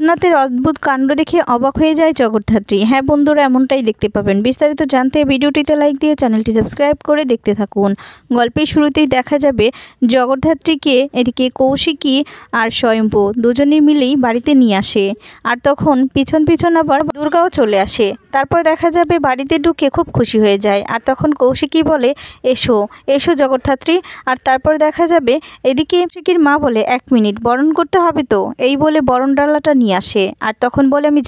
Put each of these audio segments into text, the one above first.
ভোলানাথের অদ্ভুত কাণ্ড দেখে অবাক হয়ে যায় জগদ্ধাত্রী। হ্যাঁ বন্ধুরা, এমনটাই দেখতে পাবেন। বিস্তারিত জানতে ভিডিওটিতে লাইক দিয়ে চ্যানেলটি সাবস্ক্রাইব করে দেখতে থাকুন। গল্পের শুরুতেই দেখা যাবে জগদ্ধাত্রীকে এদিকে কৌশিকী আর স্বয়ম্ভু দুজনে মিলেই বাড়িতে নিয়ে আসে। আর তখন পিছন পিছন আবার দুর্গাও চলে আসে। তারপর দেখা যাবে বাড়িতে ঢুকে খুব খুশি হয়ে যায়। আর তখন কৌশিকী বলে, এসো এসো জগদ্ধাত্রী। আর তারপর দেখা যাবে এদিকে কৌশিকীর মা বলে, 1 মিনিট, বরণ করতে হবে তো। এই বলে বরণ ডালাটা নিয়ে আসে। আর তখন বলে, আমি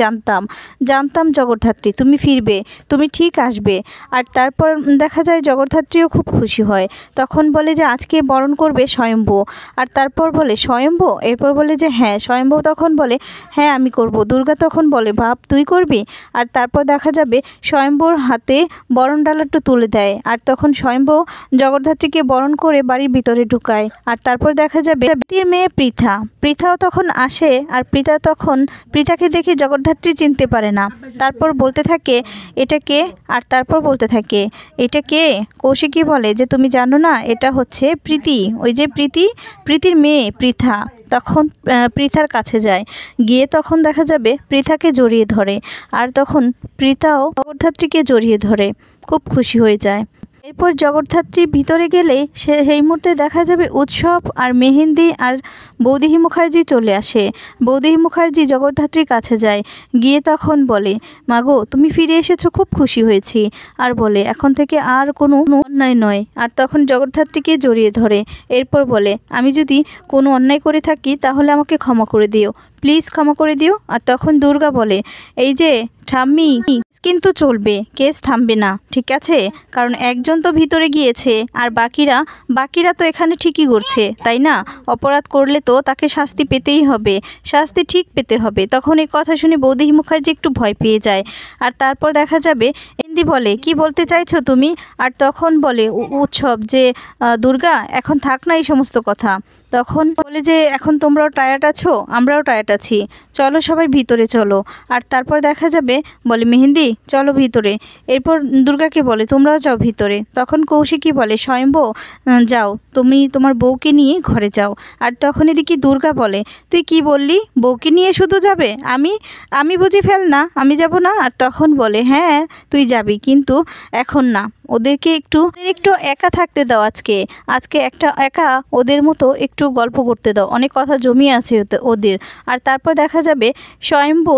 জানতাম জগদ্ধাত্রী তুমি ফিরবে, তুমি ঠিক আসবে। আর তারপর দেখা যায় জগদ্ধাত্রীও খুব খুশি হয়। তখন বলে যে আজকে বরণ করবে স্বয়ম্ভু। আর তারপর বলে, স্বয়ম্ভু? এরপর বলে যে হ্যাঁ। স্বয়ম্ভু তখন বলে, হ্যাঁ আমি করব। দুর্গা তখন বলে, বাপ তুই করবি? আর তারপর দেখা যাবে স্বয়ম্ভুর হাতে বরণ ডালাটা তুলে দেয়। আর তখন স্বয়ম্ভু জগদ্ধাত্রীকে বরণ করে বাড়ির ভিতরে ঢুকায়। আর তারপর দেখা যাবে প্রীতির মেয়ে পৃথাও তখন আসে। আর পৃথাকে দেখে জগদ্ধাত্রী চিনতে পারে না। তারপর বলতে থাকে, এটা কে? আর তারপর বলতে থাকে, এটা কে? কৌশিকী বলে যে তুমি জানো না, এটা হচ্ছে প্রীতি, ওই যে প্রীতির মেয়ে পৃথা। তখন পৃথার কাছে যায়, গিয়ে তখন দেখা যাবে পৃথাকে জড়িয়ে ধরে। আর তখন পৃথাও জগদ্ধাত্রীকে জড়িয়ে ধরে, খুব খুশি হয়ে যায়। এরপর জগদ্ধাত্রী ভিতরে গেলে সেই মুহূর্তে দেখা যাবে উৎসব আর মেহেন্দি আর বৌদিহি মুখার্জি চলে আসে। বৌদিহি মুখার্জি জগদ্ধাত্রীর কাছে যায়, গিয়ে তখন বলে, মাগো তুমি ফিরে এসেছো, খুব খুশি হয়েছি। আর বলে, এখন থেকে আর কোনো অন্যায় নয়। আর তখন জগদ্ধাত্রীকে জড়িয়ে ধরে। এরপর বলে, আমি যদি কোনো অন্যায় করে থাকি তাহলে আমাকে ক্ষমা করে দিও, প্লিজ ক্ষমা করে দিও। আর তখন দুর্গা বলে, এই যে ঠাম্মি, কিন্তু চলবে, কেস থামবে না, ঠিক আছে? কারণ একজন তো ভিতরে গিয়েছে আর বাকিরা তো এখানে ঠিকই করছে, তাই না? অপরাধ করলে তো তাকে শাস্তি পেতেই হবে, শাস্তি ঠিক পেতে হবে। তখন এই কথা শুনে বৌদিহি মুখার্জি একটু ভয় পেয়ে যায়। আর তারপর দেখা যাবে হিন্দি বলে, কি বলতে চাইছো তুমি? আর তখন বলে উৎসব যে দুর্গা এখন থাক না এই সমস্ত কথা। তখন বলে যে এখন তোমরাও টায়ার্ড আছো, আমরাও টায়ার্ড আছি, চলো সবাই ভিতরে চলো। আর তারপর দেখা যাবে বলে, মেহেন্দি চলো ভিতরে। এরপর দুর্গাকে বলে, তোমরাও যাও ভিতরে। তখন কৌশিকী বলে, স্বয়ম্ভু যাও, তুমি তোমার বউকে নিয়ে ঘরে যাও। আর তখন এদিকে দুর্গা বলে, তুই কি বললি, বউকে নিয়ে শুধু যাবে? আমি বুঝি ফেল না, আমি যাব না? আর তখন বলে, হ্যাঁ তুই যাবি, কিন্তু এখন না, ওদেরকে একটু একা থাকতে দাও। আজকে একটা একা ওদের মতো একটু গল্প করতে দাও, অনেক কথা জমিয়ে আছে ওদের। আর তারপর দেখা যাবে স্বয়ম্ভু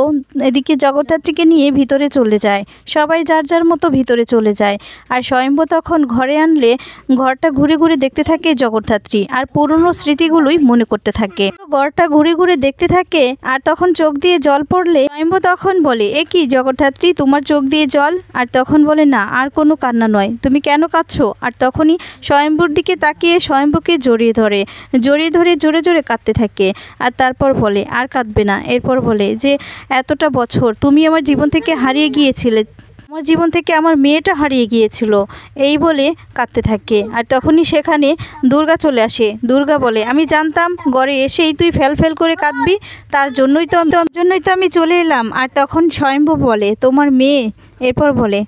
এদিকে জগদ্ধাত্রীকে নিয়ে ভিতরে চলে যায়। সবাই যার যার মতো ভিতরে চলে যায়। আর স্বয়ম্ভু তখন ঘরে আনলে ঘরটা ঘুরে ঘুরে দেখতে থাকে জগদ্ধাত্রী, আর পুরনো স্মৃতিগুলোই মনে করতে থাকে। ঘরটা ঘুরে ঘুরে দেখতে থাকে। আর তখন চোখ দিয়ে জল পড়লে স্বয়ম্ভু তখন বলে, এ কি জগদ্ধাত্রী, তোমার চোখ দিয়ে জল? আর তখন বলে, না আর কোনো কান্না নয়, তুমি কেন কাঁদছো? আর তখনই স্বয়ম্ভুর দিকে তাকিয়ে স্বয়ম্ভুকে জড়িয়ে ধরে জোরে জোরে কাঁদতে থাকে। আর তারপর বলে, আর কাঁদবে না। এরপর বলে যে এতটা বছর তুমি আমার জীবন থেকে হারিয়ে গিয়েছিলে, আমার জীবন থেকে আমার মেয়েটা হারিয়ে গিয়েছিল, এই বলে কাঁদতে থাকে। আর তখনই সেখানে দুর্গা চলে আসে। দুর্গা বলে, আমি জানতাম ঘরে এসেই তুই ফেল করে কাঁদবি, তার জন্যই তো আমি চলে এলাম। আর তখন স্বয়ম্ভু বলে, তোমার মেয়ে? এরপর বলে,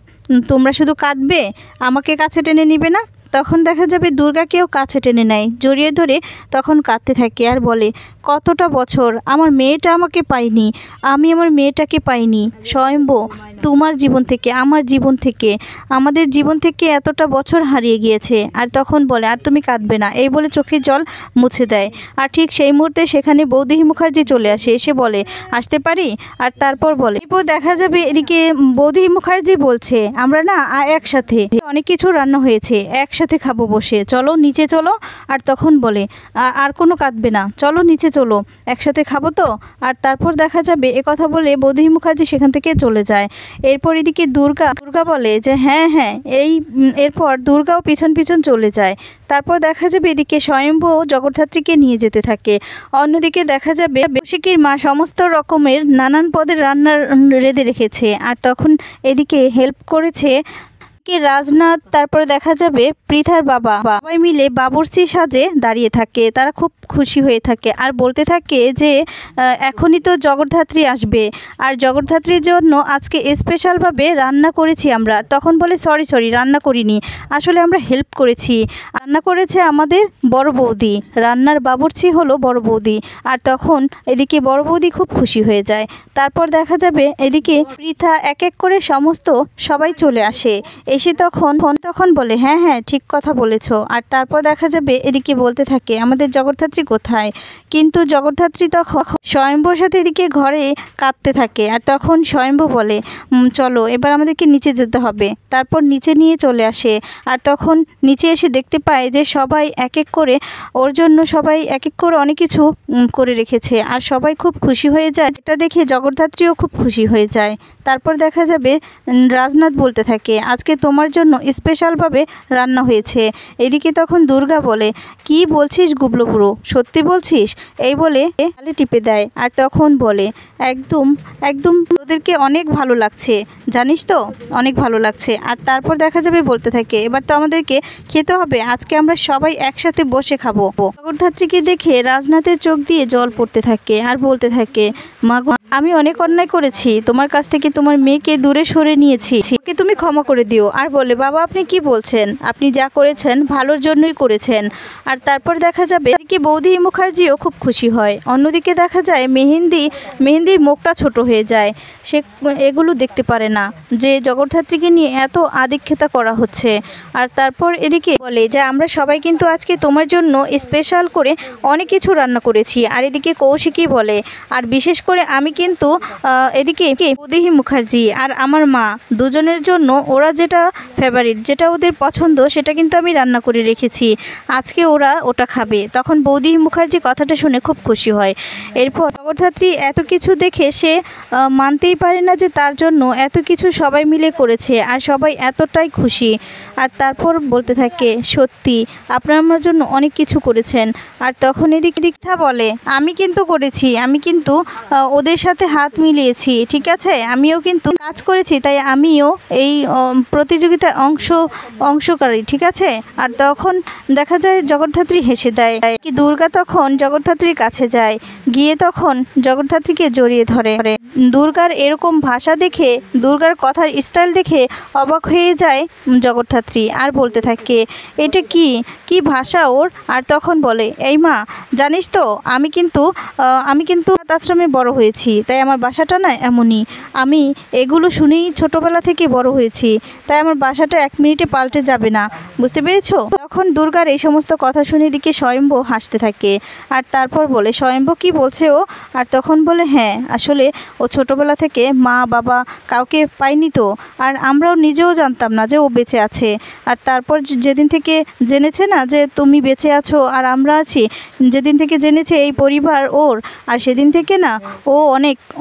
তোমরা শুধু কাঁদবে, আমাকে কাছে টেনে নিবে না? তখন দেখা যাবে দুর্গাকেও কাছে টেনে নেয়, জড়িয়ে ধরে তখন কাঁদতে থাকে। আর বলে, কতটা বছর আমার মেয়েটা আমাকে পাইনি, আমি আমার মেয়েটাকে পাইনি। স্বয়ম্ভু তোমার জীবন থেকে, আমার জীবন থেকে, আমাদের জীবন থেকে এতটা বছর হারিয়ে গিয়েছে। আর তখন বলে, আর তুমি কাঁদবে না, এই বলে চোখের জল মুছে দেয়। আর ঠিক সেই মুহূর্তে সেখানে বৌদিহি মুখার্জি চলে আসে, এসে বলে, আসতে পারি? আর তারপর বলে, এরপর দেখা যাবে এদিকে বৌদিহি মুখার্জি বলছে, আমরা না একসাথে অনেক কিছু রান্না হয়েছে, একসাথে খাবো বসে, চলো নিচে চলো। আর তখন বলে, আর কোনো কাঁদবে না, চলো নিচে চলো, একসাথে খাবো তো। আর তারপর দেখা যাবে কথা বলে বৌদিহি মুখার্জি সেখান থেকে চলে যায়। এরপর এদিকে দুর্গা বলে যে হ্যাঁ, এরপর দুর্গাও পিছন চলে যায়। তারপর দেখা যাবে এদিকে স্বয়ম্ভু জগদ্ধাত্রীকে নিয়ে যেতে থাকে। অন্যদিকে দেখা যাবে কৌশিকীর মা সমস্ত রকমের নানান পদের রান্না রেঁধে রেখেছে। আর তখন এদিকে হেল্প করেছে কি রাজনাথ, তারপরে দেখা যাবে পৃথার বাবা, সবাই মিলে বাবুর্চি সাজে দাঁড়িয়ে থাকে। তারা খুব খুশি হয়ে থাকে আর বলতে থাকে যে এখনই তো জগদ্ধাত্রী আসবে, আর জগদ্ধাত্রীর জন্য আজকে স্পেশালভাবে রান্না করেছি আমরা। তখন বলে সরি রান্না করিনি, আসলে আমরা হেল্প করেছি, রান্না করেছে আমাদের বড় বৌদি, রান্নার বাবুর্চি হলো বড় বৌদি। আর তখন এদিকে বড় বৌদি খুব খুশি হয়ে যায়। তারপর দেখা যাবে এদিকে পৃথা এক এক করে সমস্ত সবাই চলে আসে, এসে তখন বলে হ্যাঁ ঠিক কথা বলেছ। আর তারপর দেখা যাবে এদিকে বলতে থাকে আমাদের জগদ্ধাত্রী কোথায়, কিন্তু জগদ্ধাত্রী তখন স্বয়ম্ভুর সাথে এদিকে ঘরে কাঁদতে থাকে। আর তখন স্বয়ম্ভু বলে চলো এবার আমাদেরকে নিচে যেতে হবে। তারপর নিচে নিয়ে চলে আসে। আর তখন নিচে এসে দেখতে পায় যে সবাই এক এক করে ওর জন্য সবাই এক এক করে অনেক কিছু করে রেখেছে, আর সবাই খুব খুশি হয়ে যায়। এটা দেখে জগদ্ধাত্রীও খুব খুশি হয়ে যায়। তারপর দেখা যাবে রাজনাথ বলতে থাকে আজকে তোমার জন্য স্পেশালভাবে রান্না হয়েছে। এদিকে তখন দুর্গা বলে কি বলছিস গুবলু বুড়ো, সত্যি বলছিস? এই বলে তালে টিপে দেয়। আর তখন বলে একদম ওদেরকে অনেক ভালো লাগছে, জানিস তো অনেক ভালো লাগছে। আর তারপর দেখা যাবে বলতে থাকে এবার তো আমাদেরকে খেতে হবে, আজকে আমরা সবাই একসাথে বসে খাবো। জগদ্ধাত্রীকে দেখে রাজনাথের চোখ দিয়ে জল পড়তে থাকে আর বলতে থাকে মা গো, আমি অনেক অন্যায় করেছি, তোমার কাছ থেকে তোমার মেয়েকে দূরে সরে নিয়েছি, ওকে তুমি ক্ষমা করে দিও। আর বলে বাবা আপনি কি বলছেন, আপনি যা করেছেন ভালোর জন্যই করেছেন। আর তারপর দেখা যাবে এদিকে বৌদি মুখার্জিও খুব খুশি হয়। অন্যদিকে দেখা যায় মেহেন্দির মুখটা ছোট হয়ে যায়, সে এগুলো দেখতে পারে না যে জগদ্ধাত্রীকে নিয়ে এত আদিক্ষেতা করা হচ্ছে। আর তারপর এদিকে বলে যে আমরা সবাই কিন্তু আজকে তোমার জন্য স্পেশাল করে অনেক কিছু রান্না করেছি। আর এদিকে কৌশিকী বলে আর বিশেষ করে আমি কিন্তু এদিকে বৌদি মুখার্জি আর আমার মা দুজনের জন্য ওরা যেটা ফেভারিট, যেটা ওদের পছন্দ, সেটা কিন্তু আমি রান্না করে রেখেছি, আজকে ওরা ওটা খাবে। তখন বৌদি মুখার্জি কথাটা শুনে খুব খুশি হয়। এরপর জগদ্ধাত্রী এত কিছু দেখে সে মানতেই পারে না যে তার জন্য এত কিছু সবাই মিলে করেছে আর সবাই এতটাই খুশি। আর তারপর বলতে থাকে সত্যি আপনারা আমার জন্য অনেক কিছু করেছেন। আর তখন এদিক বলে আমি কিন্তু করেছি, আমি কিন্তু ওদের সাথে হাত মিলিয়েছি, ঠিক আছে, আমিও কিন্তু কাজ করেছি, তাই আমিও এই প্রতিযোগিতায় অংশকারী, ঠিক আছে। আর তখন দেখা যায় জগদ্ধাত্রী হেসে দেয়। কি দুর্গা তখন জগদ্ধাত্রীর কাছে যায়, গিয়ে তখন জগদ্ধাত্রীকে জড়িয়ে ধরে। দুর্গার এরকম ভাষা দেখে, দুর্গার কথার স্টাইল দেখে অবাক হয়ে যায় জগদ্ধাত্রী আর বলতে থাকে এটা কি ভাষা ওর। আর তখন বলে এই মা জানিস তো আমি কিন্তু আশ্রমে বড় হয়েছি, তাই আমার ভাষাটা না এমনই, আমি এগুলো শুনেই ছোটোবেলা থেকে বড় হয়েছি, তাই আমার ভাষাটা 1 মিনিটে পাল্টে যাবে না, বুঝতে পেরেছো? তখন দুর্গার এই সমস্ত কথা শুনে দিকে স্বয়ম্ভু হাসতে থাকে। আর তারপর বলে স্বয়ম্ভু কি বলছে ও? আর তখন বলে হ্যাঁ আসলে ও ছোটোবেলা থেকে মা বাবা কাউকে পায়নি তো, আর আমরাও নিজেও জানতাম না যে ও বেঁচে আছে। আর তারপর যেদিন থেকে জেনেছে না যে তুমি বেঁচে আছো আর আমরা আছি, যেদিন থেকে জেনেছে এই পরিবার ওর, আর সেদিন থেকে না ও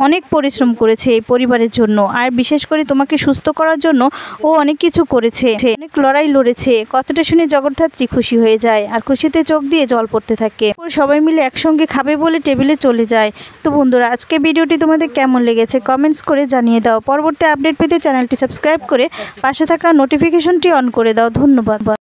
অনেক পরিশ্রম করেছে এই পরিবারের জন্য, আর বিশেষ করে তোমাকে সুস্থ করার জন্য ও অনেক কিছু করেছে, অনেক লড়াই লড়েছে। কথাটা শুনে জগদ্ধাত্রী খুশি হয়ে যায় আর খুশিতে চোখ দিয়ে জল পড়তে থাকে। সবাই মিলে একসঙ্গে খাবে বলে টেবিলে চলে যায়। তো বন্ধুরা আজকে ভিডিওটি তোমাদের কেমন লেগেছে কমেন্টস করে জানিয়ে দাও। পরবর্তী আপডেট পেতে চ্যানেলটি সাবস্ক্রাইব করে পাশে থাকা নোটিফিকেশনটি অন করে দাও। ধন্যবাদ।